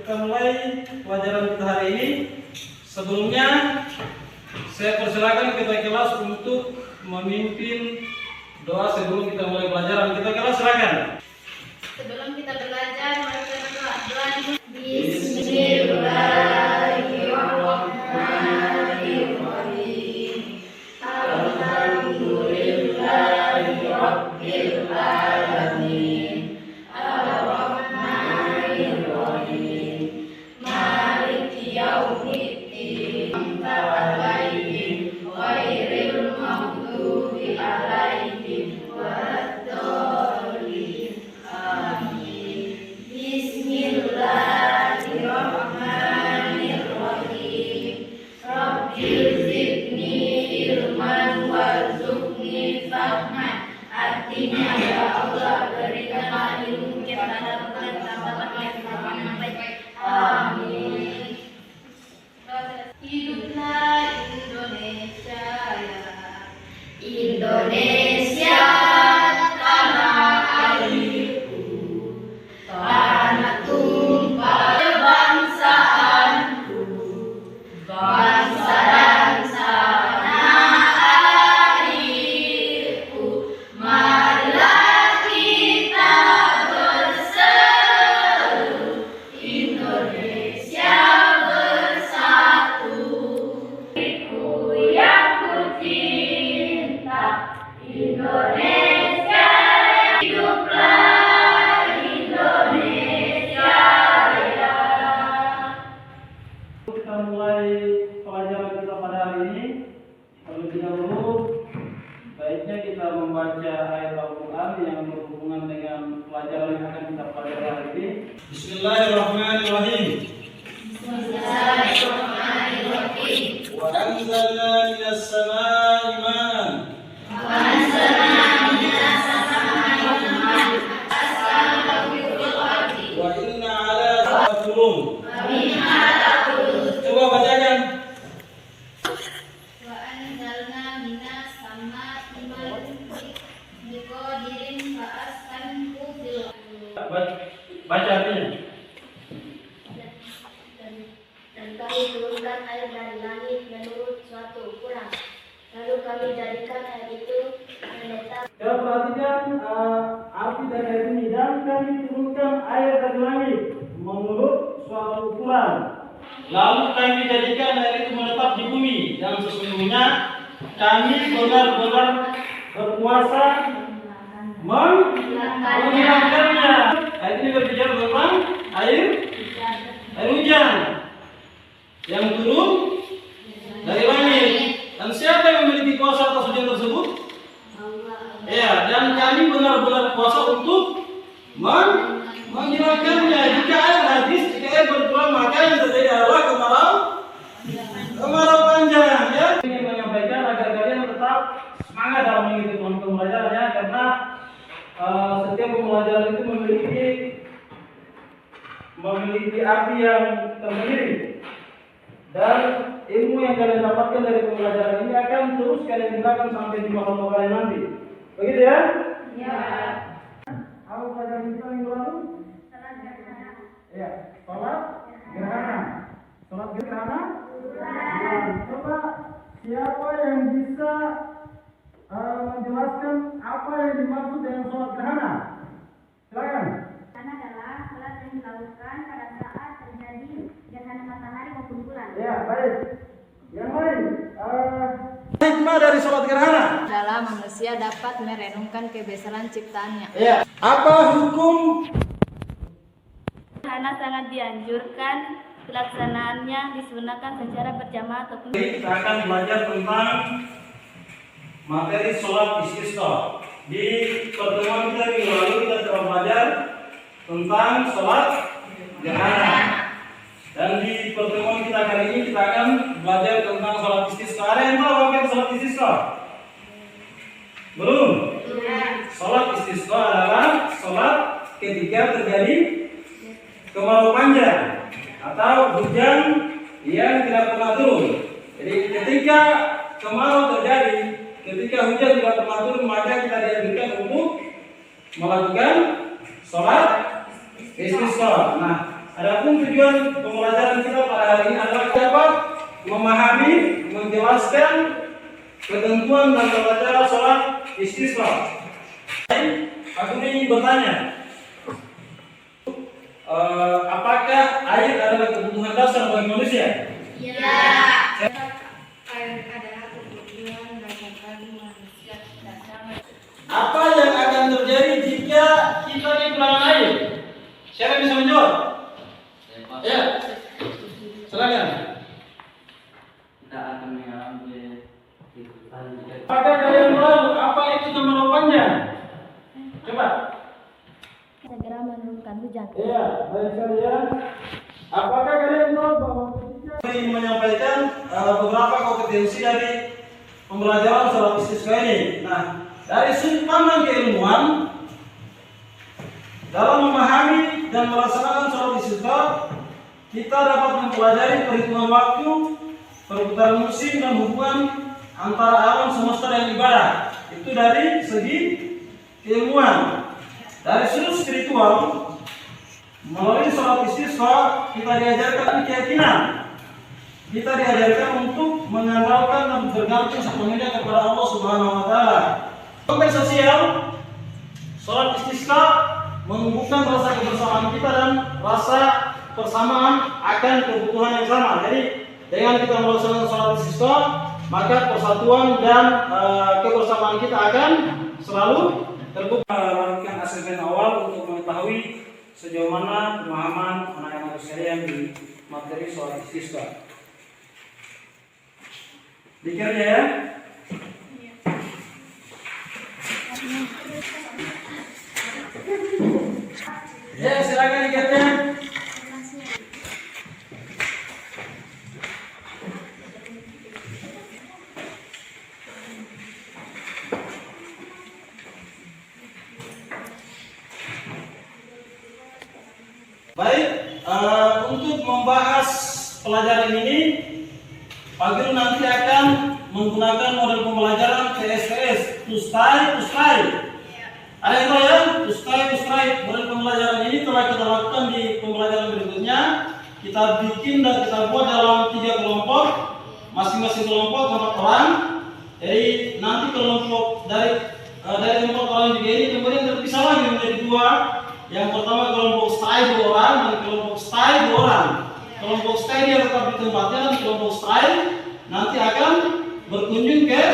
kita mulai pelajaran kita hari ini. Sebelumnya saya persilakan ketua kelas untuk memimpin doa sebelum kita mulai pelajaran. Ketua kelas silakan. Sebelum kita belajar, mari kita berdoa. Bismillahirrahmanirrahim. Alhamdulillahirabbil alamin. Ar-Rahmanirrahim. Maliki yaumiddin. Alaihim ghairil maghdubi alaihim waladdallin. Bismillahirrahmanirrahim. Rabbil zidni ilman warzuqni fahman. Artinya, ya Allah, berikanlah ilmu kepada dan tambahkanlah ketakwaan yang baik. Amin. Hiduplah Indonesia ya. Indonesia tanah airku, tanah tumpah kebangsaanku, bangsa dan tanah airku. Marilah kita berseru, Indonesia bersatu. Ku yang ku cinta, Indonesia hiduplah Indonesia Raya. Kita mulai pelajaran kita pada hari ini. Terlebih dahulu, baiknya kita membaca ayat Al-Quran yang berhubungan dengan pelajaran yang akan kita pelajari hari ini. Bismillahirrahmanirrahim. Bismillahirrahmanirrahim. Wa anzalna minas samaa'i ma'an. Wa inna ala taqulun. Coba bacakan. Wa anzalna minas samaa'i ma'an biqadirin fa askanku fil Baca artinya. Dan kami turunkan air dari langit menurut suatu ukuran. Lalu kami jadikan air itu menetap. Coba perhatikan arti dari ayat ini. Dan kami turunkan air dari langit menurut suatu ukuran. Lalu kami jadikan air itu menetap di bumi. Dan sesungguhnya kami benar-benar berkuasa menghilangkannya. Ayat ini berbicara tentang air hujan yang turun dari langit. Dan siapa yang memiliki kuasa atas hujan tersebut? Ya, dan kami benar-benar kuasa untuk menghilangkannya. Jika air habis, jika air berkurang, maka yang terjadi adalah kemarau panjang. Ya, ingin menyampaikan agar kalian tetap semangat dalam mengikuti pembelajarannya, karena setiap pembelajaran itu memiliki arti yang tersendiri. Dan ilmu yang kalian dapatkan dari pembelajaran ini akan terus kalian gunakan sampai di masa tua kalian nanti. Begitu ya? Ya. Apa pelajaran kita minggu lalu? Ya, sholat gerhana. Sholat gerhana? Coba siapa yang bisa menjelaskan apa yang dimaksud dengan sholat gerhana? Silakan. Gerhana adalah salat yang dilakukan pada saat terjadi gerhana matahari maupun bulan. Ya, baik. Yang lain, hikmah dari sholat gerhana adalah manusia dapat merenungkan kebesaran ciptaannya. ya. Apa hukum Gerhana sangat dianjurkan pelaksanaannya disunahkan secara berjamaah ataupun. kita akan belajar tentang materi sholat istisqa. Di pertemuan kita minggu lalu kita telah belajar tentang sholat gerhana. Dan di pertemuan kita kali ini kita akan belajar tentang sholat istisqa. Ada yang tahu apa itu sholat istisqa? Belum? Sholat istisqa adalah sholat ketika terjadi kemarau panjang atau hujan yang tidak pernah turun. Jadi ketika kemarau terjadi, ketika hujan tidak pernah turun, maka kita dianjurkan untuk melakukan sholat istisqa. Nah, Adapun tujuan pembelajaran kita pada hari ini adalah dapat memahami, menjelaskan ketentuan dan tata cara sholat istisqa. Aku ingin bertanya, apakah air adalah kebutuhan dasar bagi manusia? Ya. Air adalah kebutuhan dasar bagi manusia. Apa yang akan terjadi jika kita kekurangan air? Siapa bisa menjawab? Ya, silakan. Kita akan mengalami Apakah kalian tahu apa itu nama jawabannya? Coba. Segera menurunkan hujan. Iya, baik sekalian. Apakah kalian tahu bahwa ketika ingin menyampaikan beberapa kompetensi dari pembelajaran sholat istisqa ini? Nah, dari sudut pandang keilmuan, dalam memahami dan melaksanakan sholat istisqa, kita dapat mempelajari perhitungan waktu, perputaran musim dan hubungan antara alam semesta dan ibadah. Itu dari segi keilmuan. Dari sudut spiritual, melalui sholat istisqa kita diajarkan keyakinan. Kita diajarkan untuk mengandalkan dan bergantung sepenuhnya kepada Allah Subhanahu wa taala. Konteks sosial, sholat istisqa menumbuhkan rasa kebersamaan kita dan rasa persamaan akan kebutuhan yang sama. Jadi dengan kita melaksanakan sholat istisqa, maka persatuan dan kebersamaan kita akan selalu terbuka. Melakukan asesmen awal untuk mengetahui sejauh mana pemahaman anak-anak sekalian di materi sholat istisqa. Dikirnya ya. Ya, silakan dikatnya. Baik, untuk membahas pelajaran ini, Pak Guru nanti akan menggunakan model pembelajaran TSTS, to stay. Ada yang tahu ya? To stay. Model pembelajaran ini telah kita lakukan di pembelajaran berikutnya. Kita bikin dan kita buat dalam 3 kelompok, masing-masing kelompok 4 orang. Jadi nanti kelompok dari kelompok orang juga ini kemudian terpisah lagi menjadi 2. Yang pertama kelompok stay 2 orang dan kelompok stay 2 orang. Kelompok stay dia tetap di tempatnya dan kelompok stay nanti akan berkunjung ke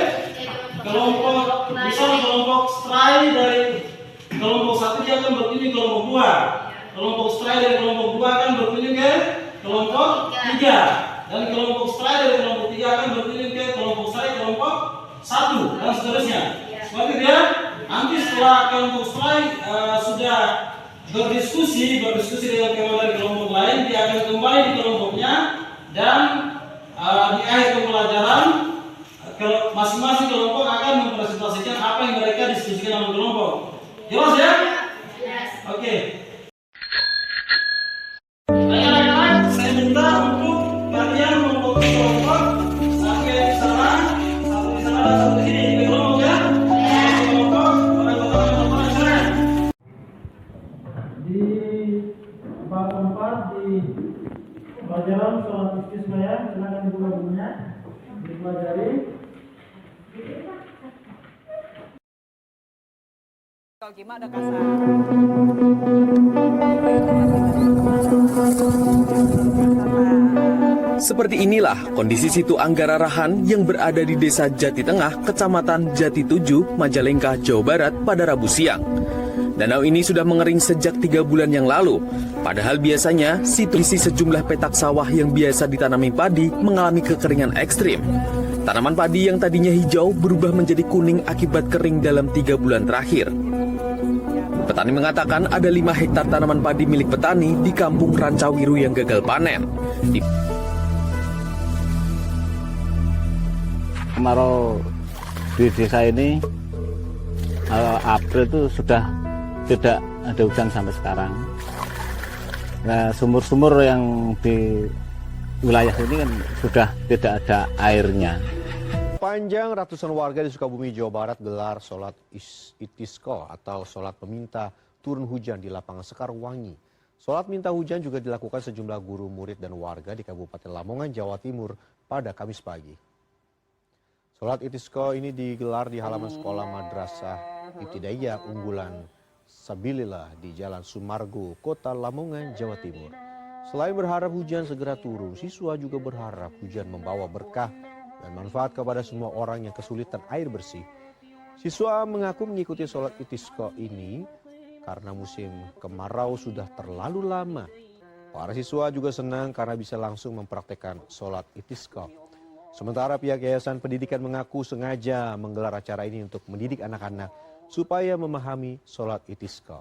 kelompok, misal kelompok stay dari kelompok 1 dia akan berkunjung ke kelompok 2. Kelompok stay dari kelompok 2 akan berkunjung ke kelompok 3. Dan kelompok stay dari kelompok 3 akan berkunjung ke kelompok stay kelompok 1 dan seterusnya. Seperti itu ya. Nanti setelah kelompok stay sudah berdiskusi dengan teman dari kelompok lain, dia akan kembali di kelompoknya dan di akhir pembelajaran masing-masing kelompok akan mempresentasikan apa yang mereka diskusikan dalam kelompok. Jelas ya? Yes. Oke. Anak-anak, saya minta untuk kalian memfokus kelompok, satu yang di sana, satu di sana, dan satu di sini. Di kelompok ya? Kelompok, pada kelompok sana. Di bab 4 di pelajaran sholat istisqa ya, silakan dibuka bukunya, dipelajari. Kalau gimana ada kasar. Seperti inilah kondisi situ Anggara Rahan yang berada di Desa Jati Tengah, Kecamatan Jati 7, Majalengka, Jawa Barat pada Rabu siang. Danau ini sudah mengering sejak 3 bulan yang lalu. Padahal biasanya situ isi sejumlah petak sawah yang biasa ditanami padi mengalami kekeringan ekstrim. Tanaman padi yang tadinya hijau berubah menjadi kuning akibat kering dalam 3 bulan terakhir. Petani mengatakan ada 5 hektar tanaman padi milik petani di Kampung Rancawiru yang gagal panen. kemarau di desa ini April itu sudah tidak ada hujan sampai sekarang. Nah, sumur-sumur yang di wilayah ini kan sudah tidak ada airnya. Panjang ratusan warga di Sukabumi, Jawa Barat gelar sholat istisqa atau sholat meminta turun hujan di lapangan Sekarwangi. Sholat minta hujan juga dilakukan sejumlah guru, murid, dan warga di Kabupaten Lamongan, Jawa Timur pada Kamis pagi. Sholat Istisqa ini digelar di halaman sekolah Madrasah Ibtidaiyah Unggulan Sabilillah di Jalan Sumargo, Kota Lamongan, Jawa Timur. Selain berharap hujan segera turun, siswa juga berharap hujan membawa berkah dan manfaat kepada semua orang yang kesulitan air bersih. Siswa mengaku mengikuti sholat Istisqa ini karena musim kemarau sudah terlalu lama. Para siswa juga senang karena bisa langsung mempraktekkan sholat Istisqa. Sementara pihak Yayasan Pendidikan mengaku sengaja menggelar acara ini untuk mendidik anak-anak supaya memahami sholat Istisqa.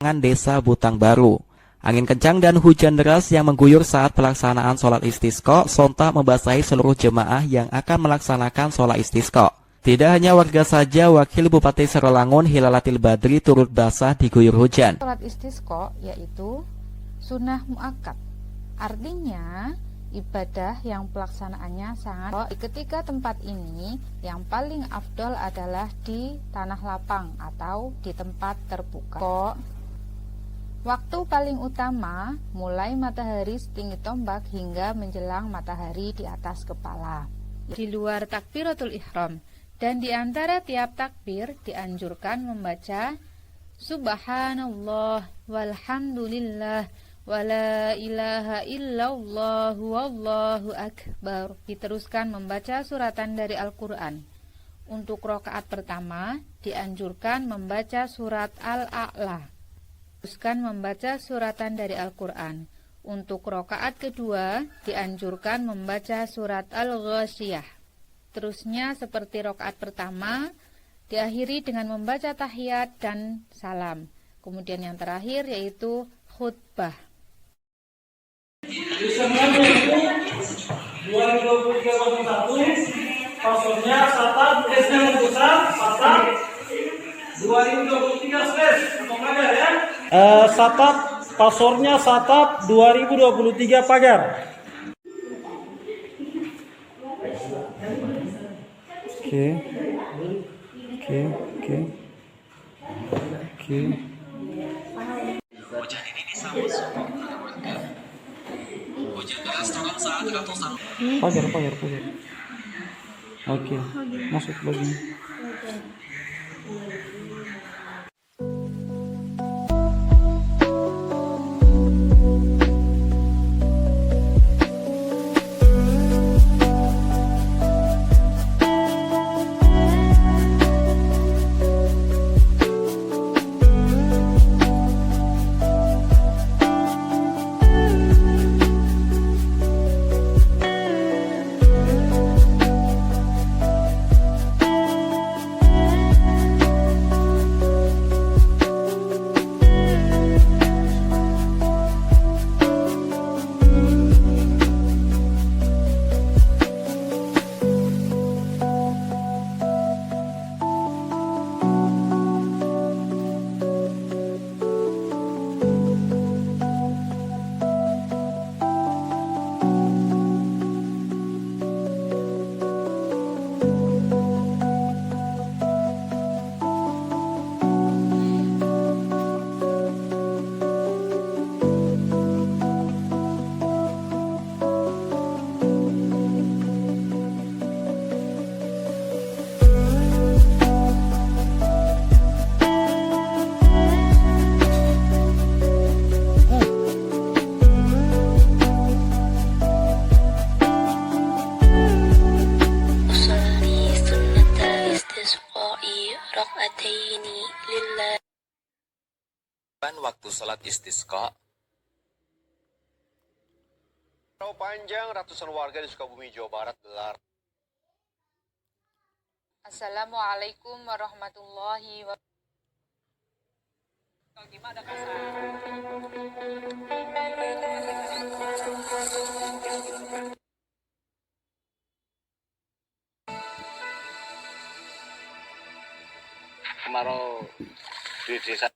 Desa Butang Baru. Angin kencang dan hujan deras yang mengguyur saat pelaksanaan sholat Istisqa sontak membasahi seluruh jemaah yang akan melaksanakan sholat Istisqa. Tidak hanya warga saja, Wakil Bupati Serolangun Hilalatil Badri turut basah diguyur hujan. Sholat Istisqa yaitu sunnah muakkad. Artinya ibadah yang pelaksanaannya sangat. Ketika tempat ini yang paling afdol adalah di tanah lapang atau di tempat terbuka. Waktu paling utama mulai matahari setinggi tombak hingga menjelang matahari di atas kepala. Di luar takbiratul ihram. Dan di antara tiap takbir dianjurkan membaca Subhanallah walhamdulillah wala ilaha illallah wallahu akbar. Diteruskan membaca suratan dari Al-Quran. Untuk rakaat pertama dianjurkan membaca surat Al-A'la. Teruskan membaca suratan dari Al-Quran. Untuk rakaat kedua dianjurkan membaca surat Al-Ghasyiyah. Terusnya seperti rakaat pertama diakhiri dengan membaca tahiyat dan salam. Kemudian yang terakhir yaitu khutbah. Desember 2023-01 pasalnya Satat S-nya membesar Satat 2023 atau pagar ya? Satat pasornya Satat 2023 pagar. Oke. Hujan ini disambut semua warga. Hujan deras turun saat ratusan. Pagar. Oke, masuk lagi. Waktu sholat Istisqa. Panjang ratusan warga di Sukabumi, Jawa Barat gelar. Assalamualaikum warahmatullahi wabarakatuh. Gimana Kemarau di desa.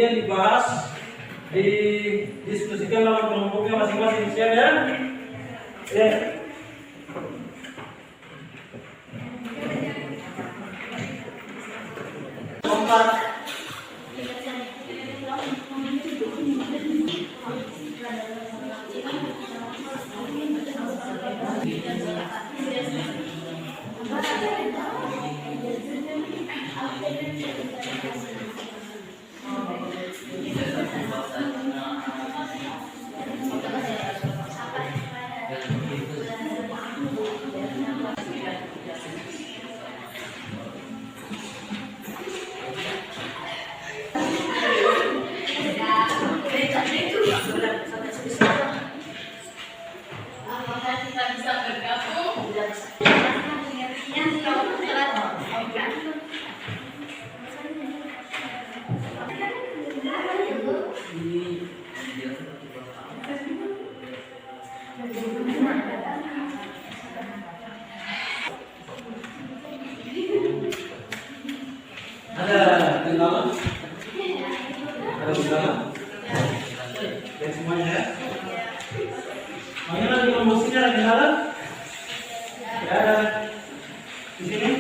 kemudian dibahas, didiskusikan dalam kelompoknya masing-masing. Siap ya? Ya. Kompak. Apakah kita bisa bergabung? Ada kendala? Ada kendala? Ya semuanya ya? Makanya lagi promosinya ada kendala? Ya ada. Di sini?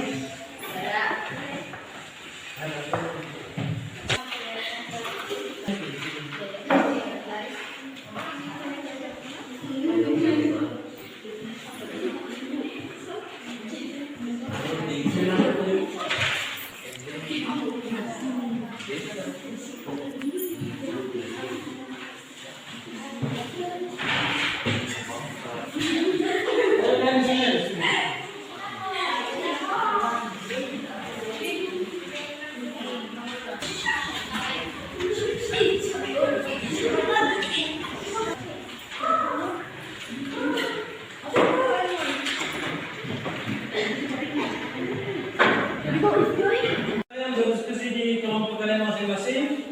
Kalian berdiskusi di kelompok kalian masing-masing.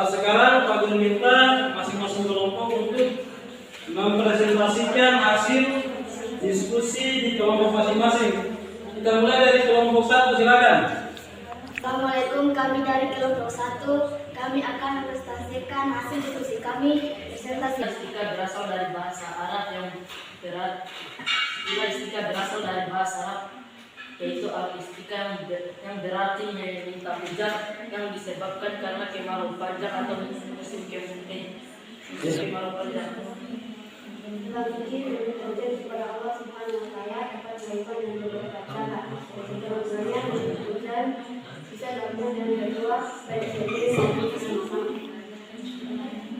Sekarang Pak Guru minta masing-masing kelompok untuk mempresentasikan hasil diskusi di kelompok masing-masing. Kita mulai dari kelompok 1, silakan. Assalamualaikum, kami dari kelompok 1. Kami akan mempresentasikan hasil diskusi kami. Presentasi Istika berasal dari bahasa Arab yang berat. Istika berasal dari bahasa Arab, yaitu al-istika yang berarti meminta hujan, yang disebabkan karena kemarau panjang atau musim kemarau panjang. terjadi kepada Allah Subhanahu wa Ta'ala dapat dilakukan dengan beberapa cara. Misalnya hujan bisa dilakukan dengan kedua, baik sendiri maupun bersama-sama.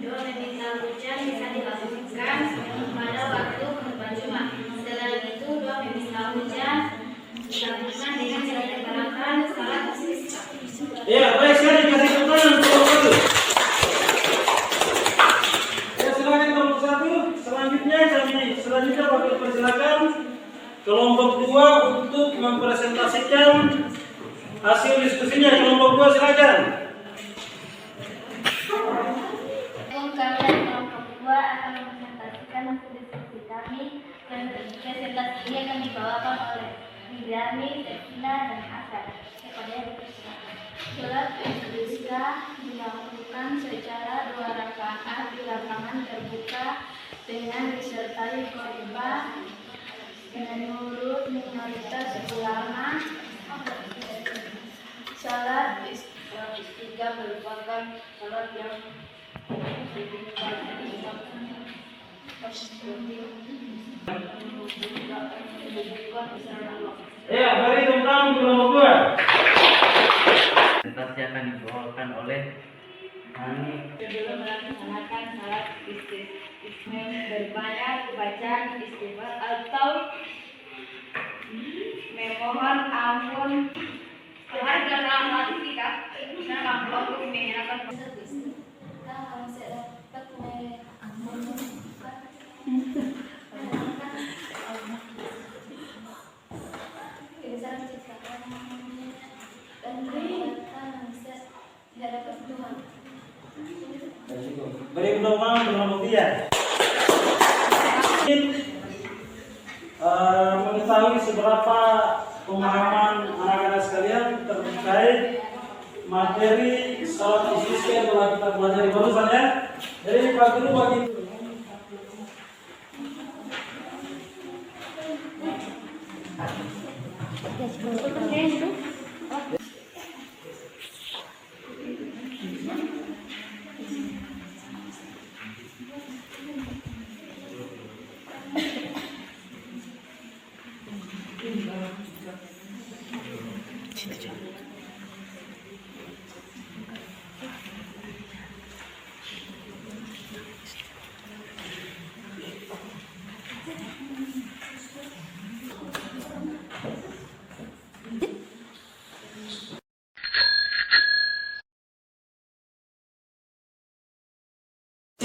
Doa meminta hujan bisa dilakukan pada waktu khutbah Jumat. Setelah itu doa meminta hujan dilakukan dengan cara dibacakan salat istisqa. Ya, baik sekali, kasih pertanyaan kelompok 1. Ya, silakan kelompok 1. Selanjutnya wakil persilakan kelompok 2 untuk mempresentasikan hasil diskusinya. Kelompok 2 silakan. Kalian kelompok 2 akan mempresentasikan hasil diskusi kami, dan presentasi ini akan dibawakan oleh Widrani, Tekina, dan Asad. Kepada yang dipersilakan. Sholat istisqa dilakukan secara 2 rakaat di lapangan terbuka dengan disertai khotbah menurut minoritas ulama. Sholat istisqa merupakan sholat yang Ya, beri tentang kelompok 2. Presentasi akan dibawakan oleh Hani. Sebelum melaksanakan salat istisqa berbanyak bacaan istighfar atau memohon ampun kepada rahmat kita dan Allah menyenangkan. Beri pedoman kelompok 3. Mengetahui seberapa pemahaman anak-anak sekalian terkait materi sholat istisqa kita pelajari barusan ya. Jadi Pak Guru bagi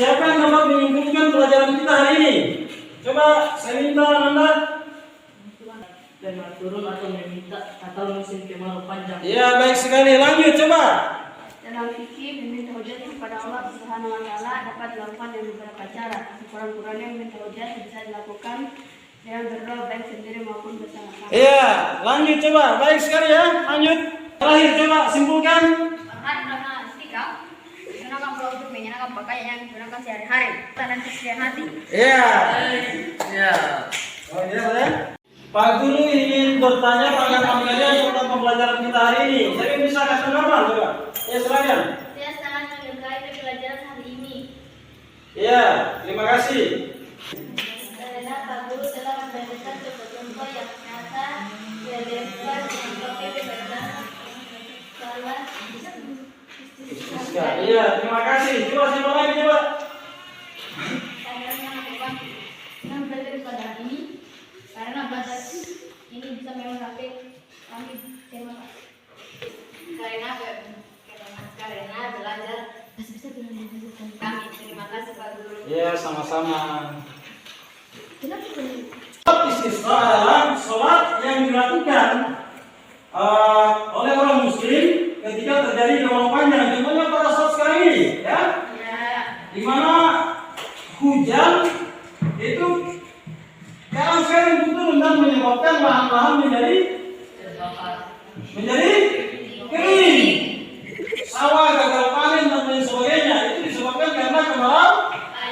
siapa yang dapat menyimpulkan pelajaran kita hari ini? Coba saya minta Anda. Dan turun atau meminta atau musim kemarau panjang. Ya, baik sekali. Lanjut coba. Dalam fikih, meminta hujat kepada Allah Subhanahu wa Ta'ala dapat dilakukan dengan beberapa cara. Sekurang-kurangnya meminta hujat bisa dilakukan dengan berdoa baik sendiri maupun bersama-sama. Iya, lanjut coba. Baik sekali ya. Lanjut. Terakhir coba simpulkan. Karena istikam digunakan pula untuk menyenangkan pakaian yang digunakan sehari-hari dan kesucian hati. Iya. Iya. Oh, iya boleh. Pak Guru ingin bertanya tanggapan kalian tentang pembelajaran kita hari ini. Saya bisa kasih nama coba. Ya silakan. Saya sangat menyukai pelajaran hari ini. Iya, terima kasih. Karena Pak Guru telah memberikan contoh yang nyata relevan untuk pembelajaran salat. Iya, terima kasih. Coba siapa lagi coba? Yang belajar pada hari ini karena belajar ini bisa memang kami terima kasih. Karena belajar bisa kami terima kasih Pak Guru. Iya, sama-sama. Kenapa begini? Sholat istisqa adalah sholat yang dilakukan oleh orang muslim ketika terjadi gelombang panjang. Contohnya pada saat sekarang ini, ya, di mana hujan itu jarang sekali turun dan menyebabkan lahan-lahan menjadi kering, sawah gagal panen dan lain sebagainya. Itu disebabkan karena kemarau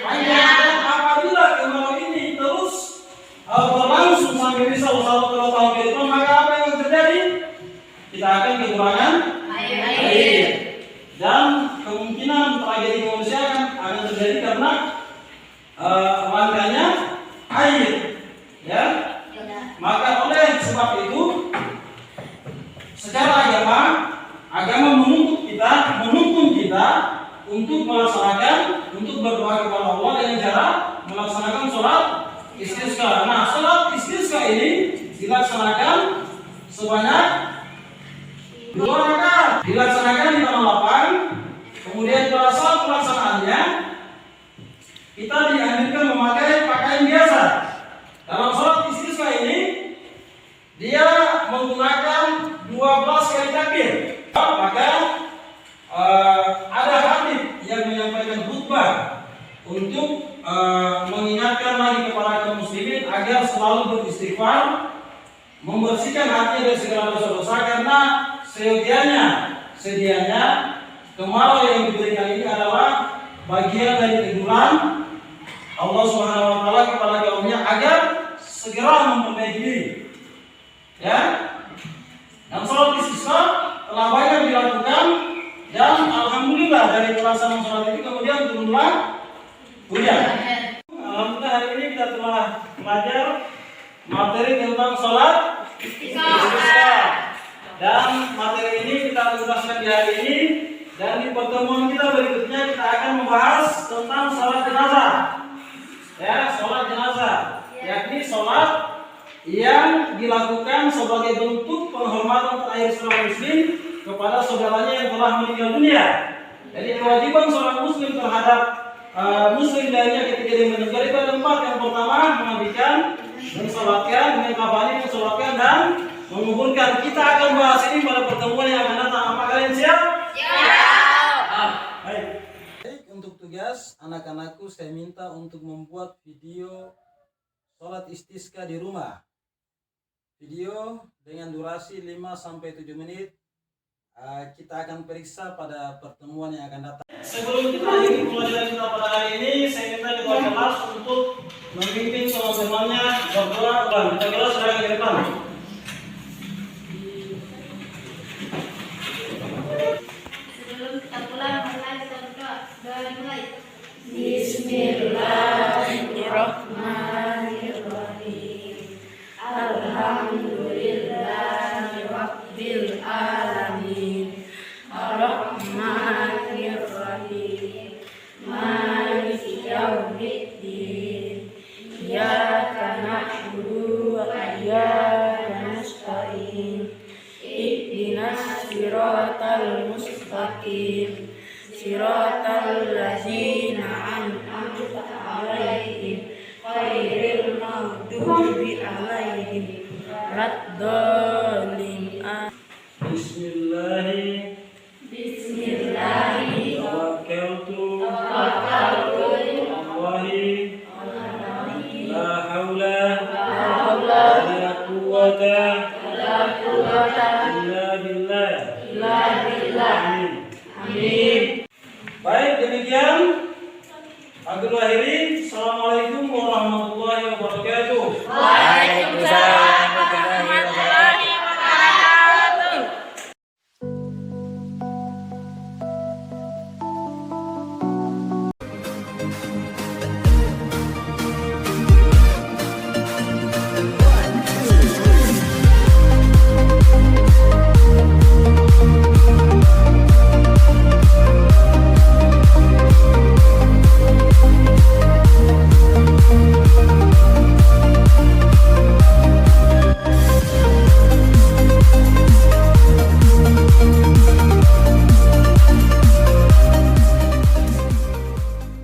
panjang. Dan apabila kemarau ini terus berlangsung sampai bisa usaha tahun ke depan, maka apa yang terjadi? Kita akan kekurangan air. Dan kemungkinan tragedi kemanusiaan akan terjadi karena langkanya air. Ya, maka oleh sebab itu, secara agama menuntun kita untuk melaksanakan, untuk berdoa kepada Allah dengan cara melaksanakan sholat istisqa. Nah, sholat istisqa ini dilaksanakan sebanyak 2 rakaat, dilaksanakan di tanah lapang. Kemudian pada saat pelaksanaannya kita dianjurkan memakai pakaian biasa. Dalam sholat istisqa ini dia menggunakan 12 kali takbir. Maka ada khatib yang menyampaikan khutbah untuk mengingatkan lagi kepada kaum muslimin agar selalu beristighfar, membersihkan hati dari segala dosa-dosa, karena sedianya kemarau yang diberikan ini adalah bagian dari teguran Allah Subhanahu wa Ta'ala kepada kaumnya agar segera memperbaiki diri. Ya, dan sholat istisqa telah banyak dilakukan dan alhamdulillah dari pelaksanaan sholat itu kemudian turunlah hujan. Alhamdulillah hari ini kita telah belajar materi tentang sholat istisqa dan materi ini kita tuntaskan di hari ini, dan di pertemuan kita berikutnya kita akan membahas tentang sholat jenazah. Ya, sholat jenazah, yakni sholat yang dilakukan sebagai bentuk penghormatan terakhir seorang muslim kepada saudaranya yang telah meninggal dunia. Jadi kewajiban seorang muslim terhadap muslim lainnya ketika dia meninggal itu ada 4. Yang pertama, memandikan, mensolatkan, mengkafani, mensolatkan, dan menguburkan. Kita akan bahas ini pada pertemuan yang akan datang. Apa kalian siap? Baik. Untuk tugas anak-anakku saya minta untuk membuat video sholat istisqa di rumah. Video dengan durasi 5-7 menit. Kita akan periksa pada pertemuan yang akan datang. sebelum kita akhiri pelajaran kita pada hari ini, saya minta ketua kelas untuk memimpin teman-temannya berdoa. Kita kelas saya ke depan. Sebelum kita pulang, mari kita berdoa. Doa dimulai. Bismillahirrahmanirrahim. Alhamdulillahirabbil alamin. Ar-Rahmanir-Rahim. Maliki yaumiddin. Iyyaka na'budu wa iyyaka nasta'in. Ihdinas siratal mustaqim. Siratal ladzina